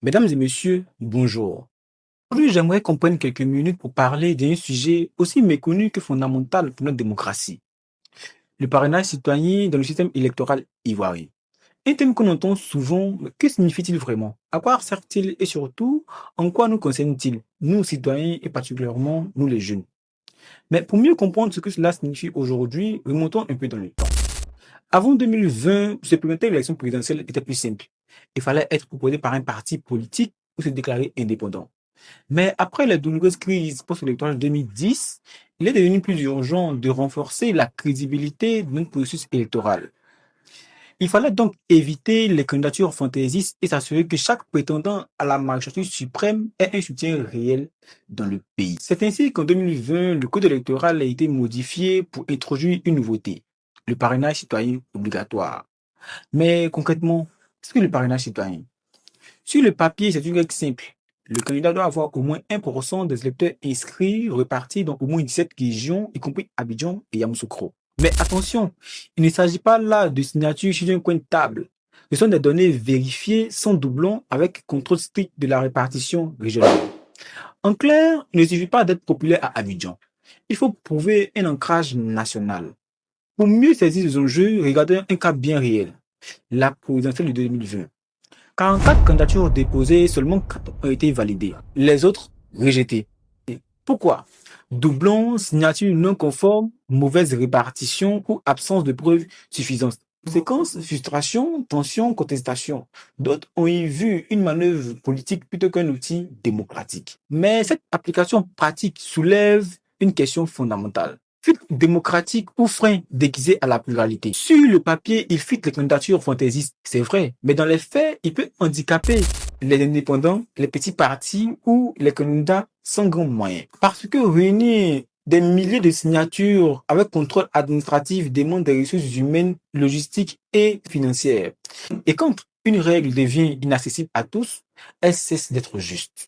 Mesdames et messieurs, bonjour. Aujourd'hui, j'aimerais qu'on prenne quelques minutes pour parler d'un sujet aussi méconnu que fondamental pour notre démocratie, le parrainage citoyen dans le système électoral ivoirien. Un thème qu'on entend souvent, mais que signifie-t-il vraiment? À quoi sert-il et surtout, en quoi nous concerne-t-il, nous citoyens et particulièrement nous les jeunes? Mais pour mieux comprendre ce que cela signifie aujourd'hui, remontons un peu dans le temps. Avant 2020, se présenter à l'élection présidentielle était plus simple. Il fallait être proposé par un parti politique ou se déclarer indépendant. Mais après la douloureuse crise post-électorale de 2010, il est devenu plus urgent de renforcer la crédibilité de notre processus électoral. Il fallait donc éviter les candidatures fantaisistes et s'assurer que chaque prétendant à la magistrature suprême ait un soutien réel dans le pays. C'est ainsi qu'en 2020, le code électoral a été modifié pour introduire une nouveauté, le parrainage citoyen obligatoire. Mais concrètement, qu'est-ce que le parrainage citoyen? Sur le papier, c'est une règle simple. Le candidat doit avoir au moins 1% des électeurs inscrits repartis dans au moins 17 régions, y compris Abidjan et Yamoussoukro. Mais attention, il ne s'agit pas là de signature sur un coin de table. Ce sont des données vérifiées sans doublon avec contrôle strict de la répartition régionale. En clair, il ne suffit pas d'être populaire à Abidjan. Il faut prouver un ancrage national. Pour mieux saisir les enjeux, regardez un cas bien réel, la présidentielle de 2020. 44 candidatures déposées, seulement 4 ont été validées. Les autres, rejetées. Et pourquoi? Doublons, signature non conforme, mauvaise répartition ou absence de preuves suffisantes. Conséquence, frustration, tension, contestation. D'autres ont y vu une manœuvre politique plutôt qu'un outil démocratique. Mais cette application pratique soulève une question fondamentale. Filtre démocratique ou frein déguisé à la pluralité. Sur le papier, il filtre les candidatures fantaisistes, c'est vrai, mais dans les faits, il peut handicaper les indépendants, les petits partis ou les candidats sans grands moyens. Parce que réunir des milliers de signatures avec contrôle administratif demande des ressources humaines, logistiques et financières. Et quand une règle devient inaccessible à tous, elle cesse d'être juste.